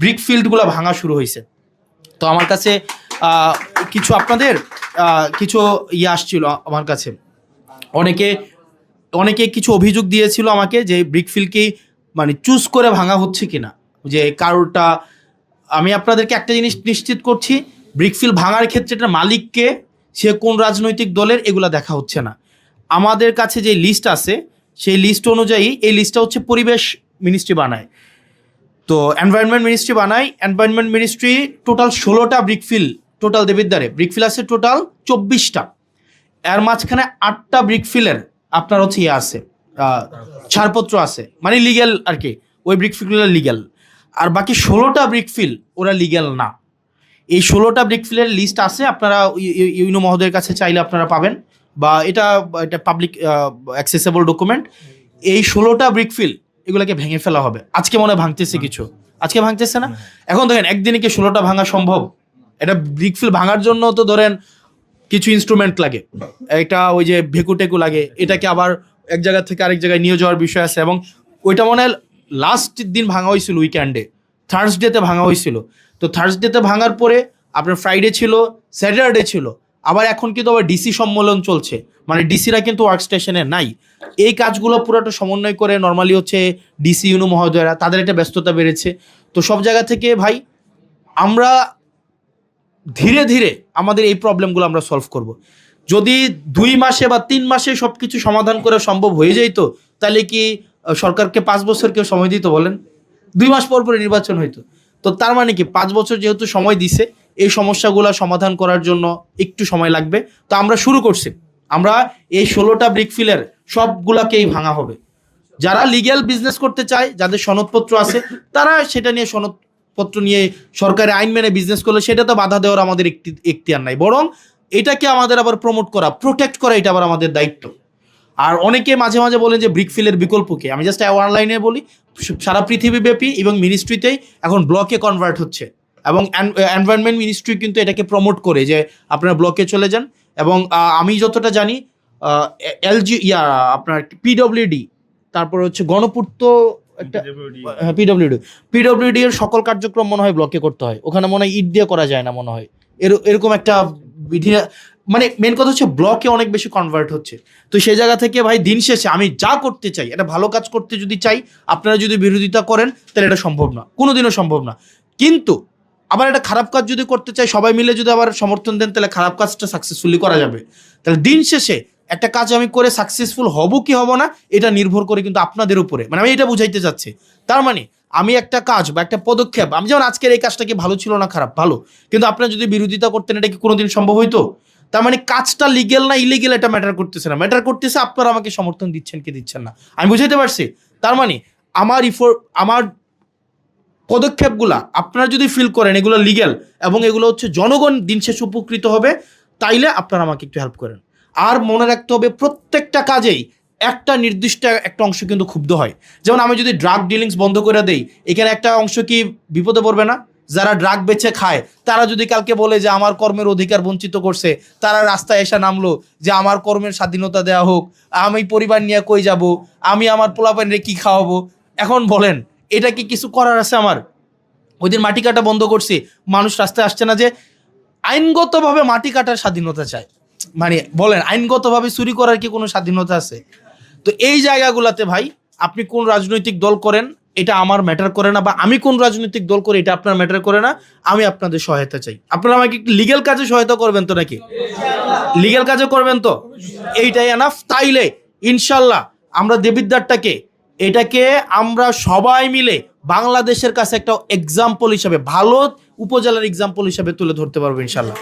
Brick ফিল্ডগুলো ভাঙা শুরু হয়েছে। তো আমার কাছে কিছু আপনাদের কিছু আসছিল আমার কাছে, অনেকে কিছু অভিযোগ দিয়েছিল আমাকে যে ব্রিকফিল্ডকেই মানে চুজ করে ভাঙা হচ্ছে কিনা, যে কারোরটা। আমি আপনাদেরকে একটা জিনিস নিশ্চিত করছি, ব্রিকফিল্ড ভাঙার ক্ষেত্রে এটা মালিককে, সে কোন রাজনৈতিক দলের, এগুলা দেখা হচ্ছে না। আমাদের কাছে যে লিস্ট আছে সেই লিস্ট অনুযায়ী, এই লিস্টটা হচ্ছে পরিবেশ মিনিস্ট্রি বানায়, তো এনভায়রনমেন্ট মিনিস্ট্রি বানায়। এনভায়রনমেন্ট মিনিস্ট্রি টোটাল 16টা ব্রিকফিল্ড, টোটাল দেবিদ্বারে ব্রিকফিল্ড আছে টোটাল 24টা, এর মাঝখানে 8টা ব্রিকফিল্ডের আপনার হচ্ছে আছে ছাড়পত্র আছে, মানে লিগ্যাল আর কি, ওই ব্রিকফিল্ডগুলো লিগ্যাল। আর বাকি 16টা ব্রিকফিল্ড ওরা লিগ্যাল না। এই 16টা ব্রিকফিল্ডের লিস্ট আছে, আপনারা ইউনো মহোদয়ের কাছে চাইলে আপনারা পাবেন, বা এটা পাবলিক অ্যাক্সেসেবল ডকুমেন্ট। এই 16টা ব্রিকফিল্ড এগুলোকে ভেঙে ফেলা হবে। আজকে মনে ভাঙতেছে কিছু, আজকে ভাঙতেছে না। এখন দেখেন একদিনে কি 16টা ভাঙা সম্ভব? এটা ব্রিকফিল্ড ভাঙার জন্য তো ধরেন কিছু ইনস্ট্রুমেন্ট লাগে, এটা ওই যে ভেকু টেকু লাগে, এটাকে আবার এক জায়গা থেকে আরেক জায়গায় নিয়ে যাওয়ার বিষয় আছে। এবং ওইটা মনে হয় লাস্ট দিন ভাঙা হয়েছিল, উইকেন্ডে থার্সডেতে ভাঙা হয়েছিল। তো থার্সডেতে ভাঙার পরে আপনার ফ্রাইডে ছিল, স্যাটারডে ছিল, আবার এখন কিন্তু আবার ডিসি সম্মেলন চলছে, মানে ডিসিরা কিন্তু ওয়ার্ক স্টেশনে নাই। এই কাজগুলো পুরোটা সমন্বয় করে নর্মালি হচ্ছে ডিসি ইউনো মহোদয়রা, তাদের একটা ব্যস্ততা বেড়েছে। তো সব জায়গা থেকে ভাই আমরা ধীরে ধীরে আমাদের এই প্রবলেমগুলো আমরা সলভ করব। যদি 2 মাসে বা 3 মাসে সব কিছু সমাধান করা সম্ভব হয়ে যেত, তাহলে কি সরকারকে 5 বছর কেউ সময় দিত বলেন? 2 মাস পর পরে নির্বাচন হইতো। তো তার মানে কি 5 বছর যেহেতু সময় দিছে, এই সমস্যাগুলো সমাধান করার জন্য একটু সময় লাগবে। তো আমরা শুরু করছি, আমরা এই 16টা ব্রিকফিল্ডের সবগুলাকেই ভাঙা হবে। যারা লিগ্যাল বিজনেস করতে চায়, যাদের সনদপত্র আছে, তারা সেটা নিয়ে সনদপত্র নিয়ে সরকারি আইন মেনে বিজনেস করলে সেটা তো বাধা দেওয়ার আমাদের এখতিয়ার নাই, বরং এটাকে আমাদের আবার প্রমোট করা, প্রোটেক্ট করা, এটা আবার আমাদের দায়িত্ব। আর অনেকে মাঝে মাঝে বলেন যে ব্রিকফিল্ডের বিকল্পকে, আমি জাস্ট অনলাইনে বলি, সারা পৃথিবীব্যাপী এবং মিনিস্ট্রিতেই এখন ব্লকে কনভার্ট হচ্ছে, এবং এনভায়রনমেন্ট মিনিস্ট্রি কিন্তু এটাকে প্রমোট করে যে আপনারা ব্লকে চলে যান। এবং আমি যতটা জানি এলজি আপনার পিডব্লিউডি, তারপর হচ্ছে গণপূর্ত একটা, হ্যাঁ পিডব্লিউডি এর সকল কার্যক্রম মনে হয় ব্লকে করতে হয়, ওখানে মনে হয় ইট দিয়ে করা যায় না মনে হয়, এরকম একটা বিধি। মানে মেন কথা হচ্ছে ব্লকে অনেক বেশি কনভার্ট হচ্ছে। তো সেই জায়গা থেকে ভাই দিন শেষে আমি যা করতে চাই, এটা ভালো কাজ করতে যদি চাই, আপনারা যদি বিরোধিতা করেন তাহলে এটা সম্ভব না, কোনোদিনও সম্ভব না। কিন্তু আবার একটা খারাপ কাজ যদি করতে চাই, সবাই মিলে যদি আবার সমর্থন দেন, তাহলে খারাপ কাজটা সাকসেসফুলি করা যাবে। তাহলে দিন শেষে একটা কাজ আমি করে সাকসেসফুল হব কি হব না, এটা নির্ভর করে কিন্তু আপনাদের উপরে, মানে আমি এটা বুঝাইতে চাচ্ছি। তার মানে আমি একটা কাজ বা একটা পদক্ষেপ, আমি যেমন আজকের এই কাজটা কি ভালো ছিল না খারাপ, ভালো, কিন্তু আপনারা যদি বিরোধিতা করতেন, এটা কি কোনোদিন সম্ভব হইতো? তার মানে কাজটা লিগেল না ইলিগেল এটা ম্যাটার করতেছে না, ম্যাটার করতেছে আপনারা আমাকে সমর্থন দিচ্ছেন কি দিচ্ছেন না। আমি বুঝাইতে পারছি? তার মানে আমার পদক্ষেপগুলা আপনারা যদি ফিল করেন এগুলো লিগ্যাল এবং এগুলো হচ্ছে জনগণ দিন শেষে উপকৃত হবে, তাইলে আপনারা আমাকে একটু হেল্প করেন। আর মনে রাখতে হবে প্রত্যেকটা কাজেই একটা নির্দিষ্ট একটা অংশ কিন্তু ক্ষুব্ধ হয়। যেমন আমি যদি ড্রাগ ডিলিংস বন্ধ করে দেই, এখানে একটা অংশ কি বিপদে পড়বে না? যারা ড্রাগ বেচে খায়, তারা যদি কালকে বলে যে আমার কর্মের অধিকার বঞ্চিত করছে, তারা রাস্তায় এসে নামলো যে আমার কর্মের স্বাধীনতা দেওয়া হোক, আমি পরিবার নিয়ে কই যাব, আমি আমার পোলাপানরে কি খাওয়াবো। এখন বলেন এটা কি কিছু করার আছে আমার? ওই দিন মাটি কাটা বন্ধ করছি, মানুষ রাস্তায় আসছে না যে আইনগতভাবে মাটি কাটার স্বাধীনতা চায়। মানে বলেন আইনগতভাবে চুরি করার কি কোনো স্বাধীনতা আছে? তো এই জায়গাগুলোতে ভাই আপনি কোন রাজনৈতিক দল করেন এটা আমার ম্যাটার করে না, বা আমি কোন রাজনৈতিক দল করি এটা আপনার ম্যাটার করে না। আমি আপনাদের সহায়তা চাই। আপনারা আমাকে একটু লিগ্যাল কাজে সহায়তা করবেন তো নাকি? লিগ্যাল কাজে করবেন তো? এইটাই এনাফ। তাইলে ইনশাল্লাহ আমরা দেবিদ্বারটাকে, এটাকে আমরা সবাই মিলে বাংলাদেশের কাছে একটা এক্সাম্পল হিসাবে, ভালো উপজেলার এক্সাম্পল হিসাবে তুলে ধরতে পারবো ইনশাল্লাহ।